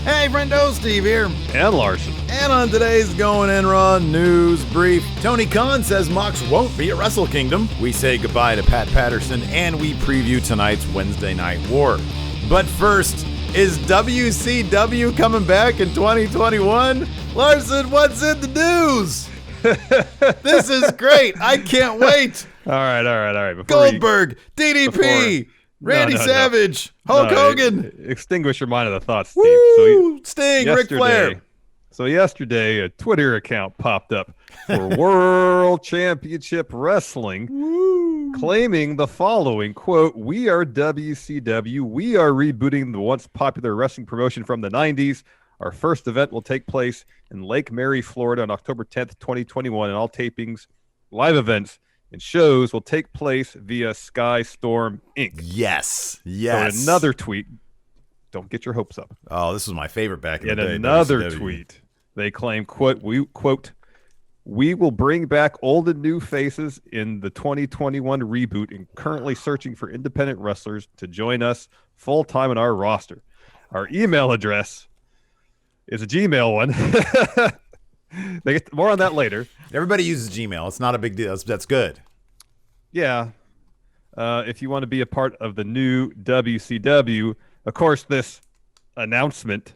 Hey, Friendo, Steve here. And Larson. And on today's Going In Raw news brief, Tony Khan says Mox won't be at Wrestle Kingdom. We say goodbye to Pat Patterson, and we preview tonight's Wednesday Night War. But first, is WCW coming back in 2021? Larson, what's in the news? This is great. I can't wait. All right. Goldberg, DDP, Randy Savage, Hulk Hogan. Extinguish your mind of the thoughts, Steve. Woo! Sting, Ric Flair. So yesterday, a Twitter account popped up for World Championship Wrestling, claiming the following, quote, "We are WCW. We are rebooting the once popular wrestling promotion from the 90s. Our first event will take place in Lake Mary, Florida on October 10th, 2021, and all tapings, live events, and shows will take place via Sky Storm Inc." Yes. So another tweet. Don't get your hopes up. Oh, this was my favorite back in the day. Another WCW. tweet. They claim, quote, we will bring back old and new faces in the 2021 reboot and currently searching for independent wrestlers to join us full-time in our roster. Our email address is a Gmail one. They get more on that later. Everybody uses Gmail. It's not a big deal. That's good. Yeah. If you want to be a part of the new WCW, of course, this announcement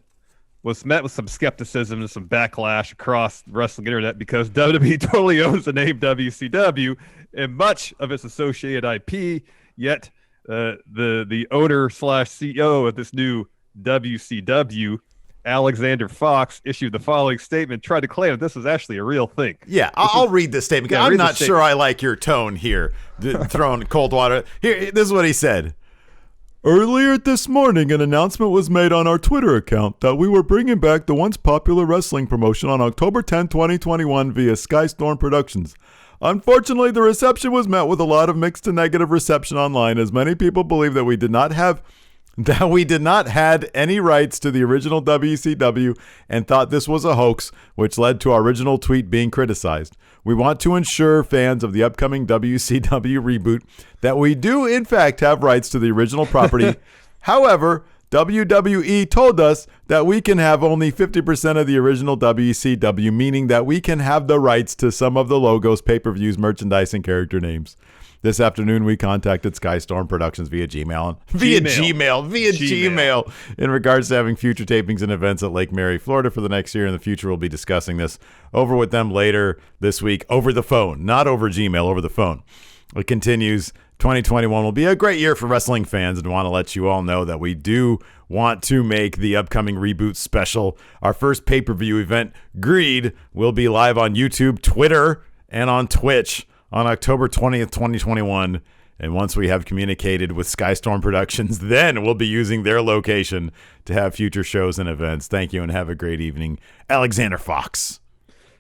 was met with some skepticism and some backlash across the wrestling internet because WWE totally owns the name WCW and much of its associated IP. Yet the owner / CEO of this new WCW, Alexander Fox, issued the following statement, tried to claim that this is actually a real thing. Yeah, I'll read this statement. I'm not sure I like your tone here, throwing cold water. Here, this is what he said. Earlier this morning, an announcement was made on our Twitter account that we were bringing back the once popular wrestling promotion on October 10, 2021 via Sky Storm Productions. Unfortunately, the reception was met with a lot of mixed to negative reception online, as many people believe that we did not had any rights to the original WCW and thought this was a hoax, which led to our original tweet being criticized. We want to ensure fans of the upcoming WCW reboot that we do in fact have rights to the original property. However, WWE told us that we can have only 50% of the original WCW, meaning that we can have the rights to some of the logos, pay-per-views, merchandise, and character names. This afternoon, we contacted Sky Storm Productions via Gmail in regards to having future tapings and events at Lake Mary, Florida for the next year. In the future, we'll be discussing this over with them later this week over the phone, not over Gmail, over the phone. It continues. 2021 will be a great year for wrestling fans, and want to let you all know that we do want to make the upcoming reboot special. Our first pay-per-view event, Greed, will be live on YouTube, Twitter, and on Twitch on October 20th, 2021. And once we have communicated with Skystorm Productions, then we'll be using their location to have future shows and events. Thank you and have a great evening. Alexander Fox.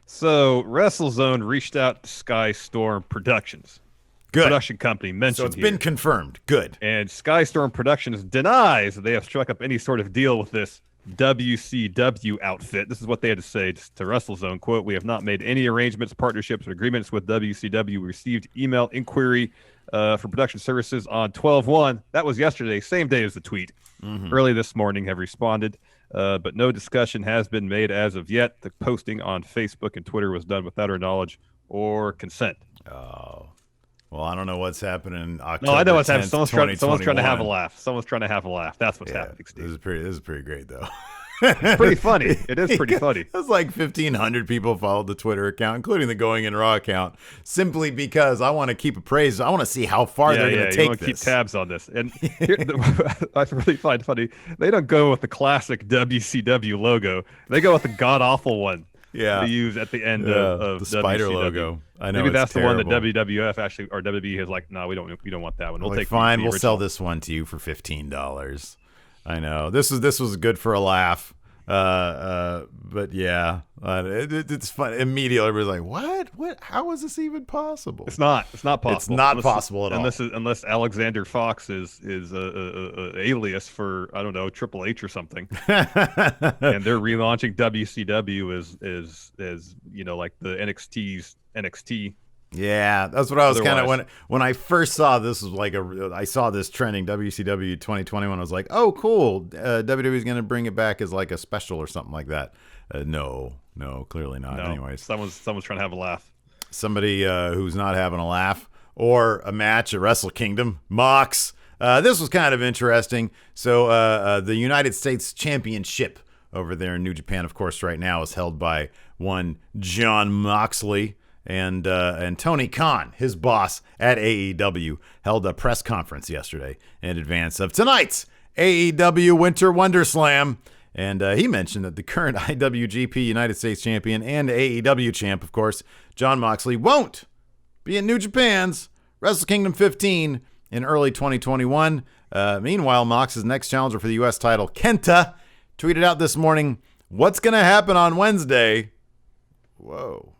So WrestleZone reached out to Skystorm Productions. Good. Production company mentioned So it's been confirmed. Good. And Skystorm Productions denies that they have struck up any sort of deal with this WCW outfit. This is what they had to say to WrestleZone. Quote, "We have not made any arrangements, partnerships, or agreements with WCW. We received email inquiry for production services on 12/1. That was yesterday, same day as the tweet. Early this morning have responded, but no discussion has been made as of yet. The posting on Facebook and Twitter was done without our knowledge or consent." Oh. Well, I don't know what's happening. October No, I know what's 10th, happening. Someone's trying to have a laugh. Someone's trying to have a laugh. That's what's happening, Steve. This is pretty great, though. It's pretty funny. It is pretty funny. It's like 1,500 people followed the Twitter account, including the Going In Raw account, simply because I want to keep appraised. I want to see how far they're going to take want to this. keep tabs on this. And I really find funny, they don't go with the classic WCW logo. They go with the god-awful one. Yeah, they use at the end of the spider WCW. logo. I know maybe that's terrible. the one that WWF actually or WWE is like, no, we don't want that one. We'll take fine. the We'll original. sell this one to you for $15. I know this was good for a laugh. But yeah, it's fun. Immediately, everybody's like, "What? How is this even possible?" It's not possible. It's not possible at all. Unless Alexander Fox is a alias for, I don't know, Triple H or something, and they're relaunching WCW as like the NXT's NXT Yeah, that's what I was kind of Otherwise- when I first saw this was like I saw this trending WCW 2021. I was like, oh, cool. WWE is going to bring it back as like a special or something like that. No, clearly not. No, Anyways, someone's trying to have a laugh. somebody who's not having a laugh or a match at Wrestle Kingdom, Mox. This was kind of interesting. So the United States Championship over there in New Japan, of course, right now is held by one Jon Moxley. And Tony Khan, his boss at AEW, held a press conference yesterday in advance of tonight's AEW Winter Wonderslam. And he mentioned that the current IWGP United States Champion and AEW champ, of course, Jon Moxley, won't be in New Japan's Wrestle Kingdom 15 in early 2021. Meanwhile, Mox's next challenger for the U.S. title, Kenta, tweeted out this morning, "What's going to happen on Wednesday?" Whoa.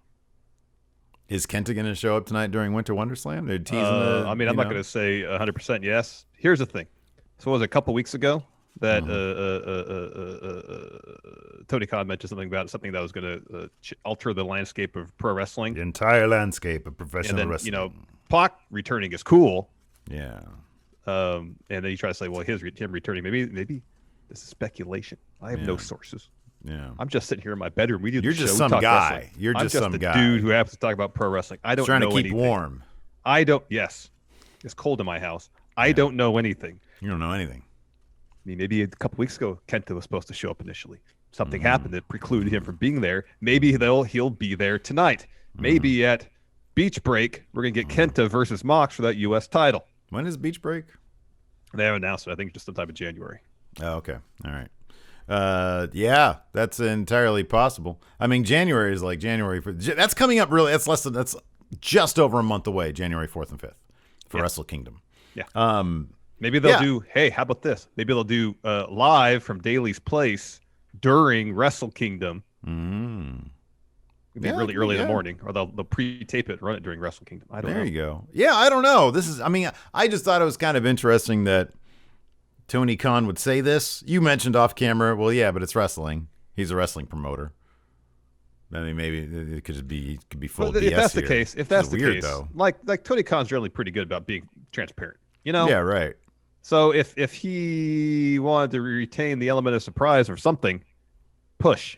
Is Kenta going to show up tonight during Winter Wonderslam? They're teasing I'm not going to say 100% yes. Here's the thing. So it was a couple weeks ago that Tony Khan mentioned something about something that was going to alter the landscape of pro wrestling. The entire landscape of professional And then, wrestling. Pac returning is cool. Yeah. And then you try to say, well, him returning, maybe this is speculation. I have no sources. Yeah. I'm just sitting here in my bedroom. We do. You're the just show, some we talk guy. wrestling. You're I'm just some a guy. dude who happens to talk about pro wrestling. I don't Trying know to keep anything. warm. I don't. Yes, it's cold in my house. I don't know anything. You don't know anything. I mean, maybe a couple weeks ago, Kenta was supposed to show up initially. Something happened that precluded him from being there. Maybe he'll be there tonight. Maybe at Beach Break, we're gonna get Kenta versus Mox for that U.S. title. When is Beach Break? They haven't announced it. I think just sometime in January. Oh, okay. All right. Yeah, that's entirely possible. I mean, January is like January. That's coming up really. That's just over a month away, January 4th and 5th for Wrestle Kingdom. Yeah. Maybe they'll do, hey, how about this? Maybe they'll do live from Daly's Place during Wrestle Kingdom. It'll be really early in the morning, or they'll pre-tape it and run it during Wrestle Kingdom. I don't know. There you go. Yeah, I don't know. I just thought it was kind of interesting that Tony Khan would say this. You mentioned off camera, well, yeah, but it's wrestling. He's a wrestling promoter. I mean, maybe it could be full of BS if that's here. the case, Weird, though. like Tony Khan's generally pretty good about being transparent, Yeah, right. So if he wanted to retain the element of surprise or something, push.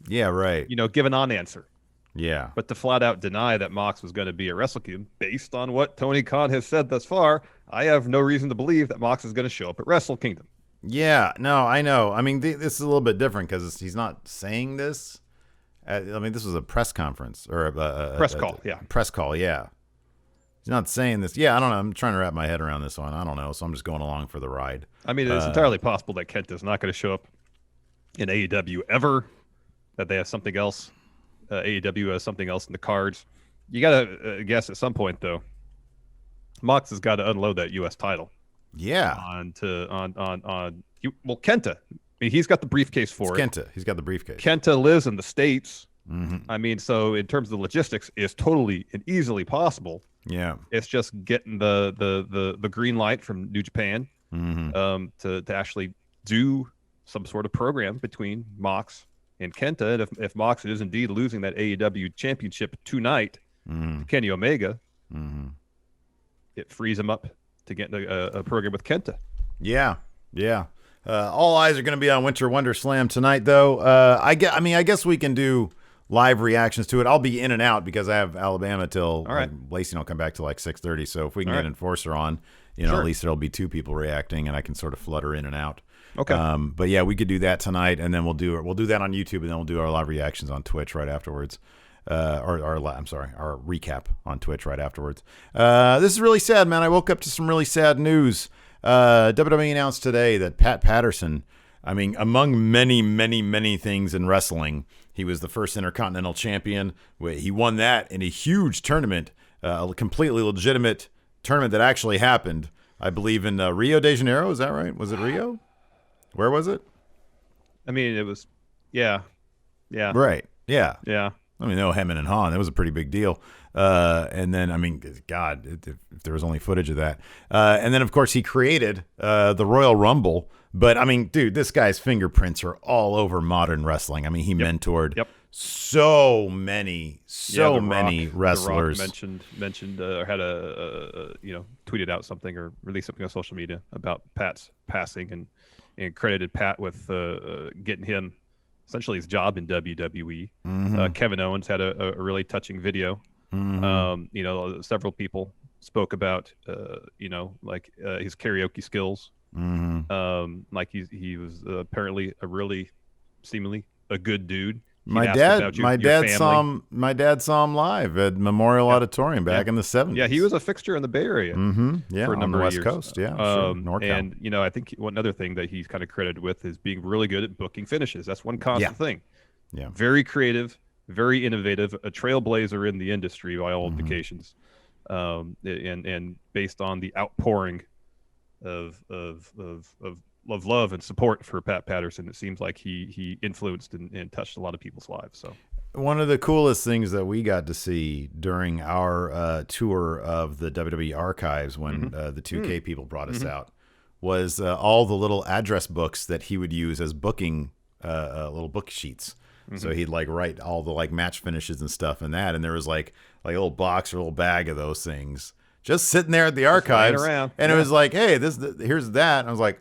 Yeah, right. Give a non-answer. Yeah. But to flat out deny that Mox was going to be at Wrestle Kingdom, based on what Tony Khan has said thus far, I have no reason to believe that Mox is going to show up at Wrestle Kingdom. Yeah, no, I know. I mean, this is a little bit different because he's not saying this. This was a press conference or a Press call, yeah. Press call, yeah. He's not saying this. Yeah, I don't know. I'm trying to wrap my head around this one. I don't know, so I'm just going along for the ride. I mean, it's entirely possible that Kent is not going to show up in AEW ever, that they have something else. AEW has something else in the cards. You got to guess at some point, though, Mox has got to unload that U.S. title. Yeah. Kenta. I mean, he's got the briefcase for it. Kenta. He's got the briefcase. Kenta lives in the States. Mm-hmm. I mean, so in terms of the logistics, it's totally and easily possible. Yeah. It's just getting the green light from New Japan to actually do some sort of program between Mox and Kenta. And if Mox is indeed losing that AEW championship tonight to Kenny Omega, it frees him up to get a program with Kenta. Yeah. Yeah. All eyes are going to be on Winter Wonderslam tonight, though. I guess we can do live reactions to it. I'll be in and out because I have Alabama till Lacey don't come back till like 6:30. So if we can get Enforcer on, at least there'll be two people reacting, and I can sort of flutter in and out. Okay. But yeah, we could do that tonight, and then we'll do that on YouTube, and then we'll do our live reactions on Twitch right afterwards. Our recap on Twitch right afterwards. This is really sad, man. I woke up to some really sad news. WWE announced today that Pat Patterson, I mean, among many, many, many things in wrestling, he was the first Intercontinental Champion. He won that in a huge tournament, a completely legitimate tournament that actually happened, I believe, in Rio de Janeiro. Is that right? Was it Rio? Where was it? I mean, it was, yeah. Right, yeah. Yeah. I mean, Heyman and Hahn, that was a pretty big deal. And then, I mean, God, if there was only footage of that. And then, of course, he created the Royal Rumble. But, I mean, dude, this guy's fingerprints are all over modern wrestling. I mean, he mentored so many wrestlers. The Rock mentioned or had tweeted out something or released something on social media about Pat's passing and credited Pat with getting him essentially his job in WWE. Kevin Owens had a really touching video. Several people spoke about his karaoke skills. Like he was apparently seemingly a good dude. My dad saw him live at Memorial Auditorium back in the 70s. Yeah, he was a fixture in the Bay Area. For a number of years. West Coast. Yeah, sure. And I think one other thing that he's kind of credited with is being really good at booking finishes. That's one constant thing. Yeah, very creative, very innovative, a trailblazer in the industry by all indications, and based on the outpouring of love and support for Pat Patterson, it seems like he influenced and touched a lot of people's lives. So one of the coolest things that we got to see during our tour of the WWE archives when the 2K people brought us out was all the little address books that he would use as booking little book sheets. So he'd like write all the like match finishes and stuff in that, and there was like a little box or a little bag of those things just sitting there at the archives, and it was like, hey, here's that. And I was like,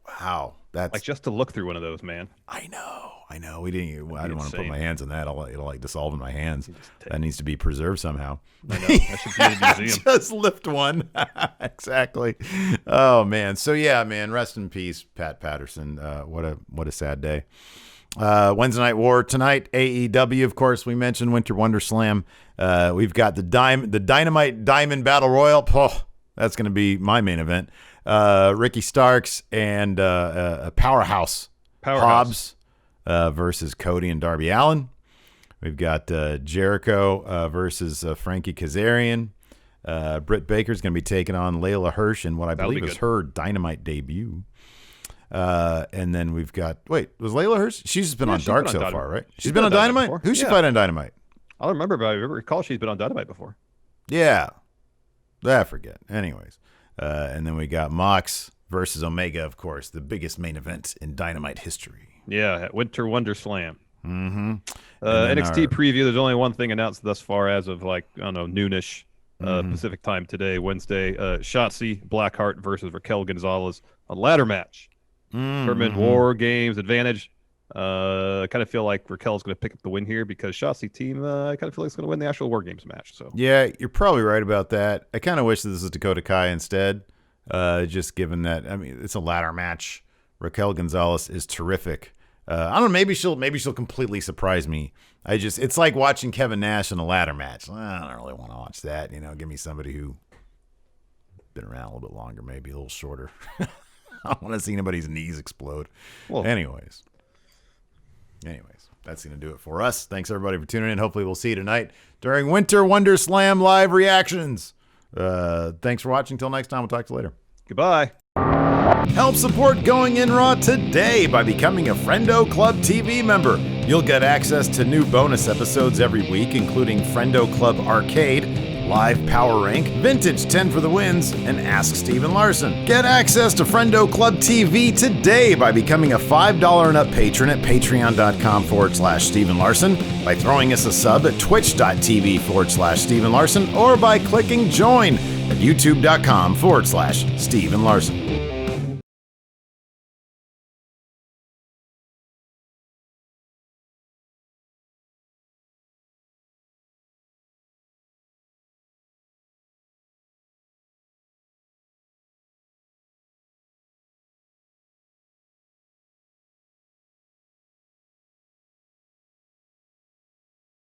wow, that's like just to look through one of those, man. I know. I didn't want to put my hands on that. It'll like dissolve in my hands. That needs to be preserved somehow. I know. That should be in a museum. Just lift one. Exactly. Oh man. So yeah, man. Rest in peace, Pat Patterson. What a sad day. Wednesday Night War tonight. AEW, of course. We mentioned Winter Wonderslam. We've got the Dynamite Diamond Battle Royal. Oh, that's going to be my main event. Ricky Starks and Powerhouse Hobbs versus Cody and Darby Allin. We've got Jericho versus Frankie Kazarian. Britt Baker's going to be taking on Layla Hirsch in what I believe is her Dynamite debut. And then we've got, was Layla Hirsch? She's been on Dark so far, right? She's been on Dynamite? Who's she fighting on Dynamite? I don't remember, but I recall she's been on Dynamite before. Yeah. I forget. Anyways. And then we got Mox versus Omega, of course, the biggest main event in Dynamite history. Yeah, at Winter Wonderslam. NXT preview, there's only one thing announced thus far as of noonish Pacific time today, Wednesday. Shotzi Blackheart versus Raquel Gonzalez, a ladder match. Tournament War Games advantage. I kind of feel like Raquel's going to pick up the win here because Shotzi team, I kind of feel like it's going to win the actual War Games match. So yeah, you're probably right about that. I kind of wish that this was Dakota Kai instead, just given that, it's a ladder match. Raquel Gonzalez is terrific. I don't know, maybe she'll completely surprise me. It's like watching Kevin Nash in a ladder match. I don't really want to watch that. Give me somebody who been around a little bit longer, maybe a little shorter. I don't want to see anybody's knees explode. Well, anyways, that's going to do it for us. Thanks, everybody, for tuning in. Hopefully, we'll see you tonight during Winter Wonderslam live reactions. Thanks for watching. Till next time, we'll talk to you later. Goodbye. Help support Going In Raw today by becoming a Friendo Club TV member. You'll get access to new bonus episodes every week, including Friendo Club Arcade, Live Power Rank, Vintage 10 for the Wins, and Ask Steven Larson. Get access to Friendo Club TV today by becoming a $5 and up patron at patreon.com/Steven Larson, by throwing us a sub at twitch.tv/Steven Larson, or by clicking join at youtube.com/Steven Larson.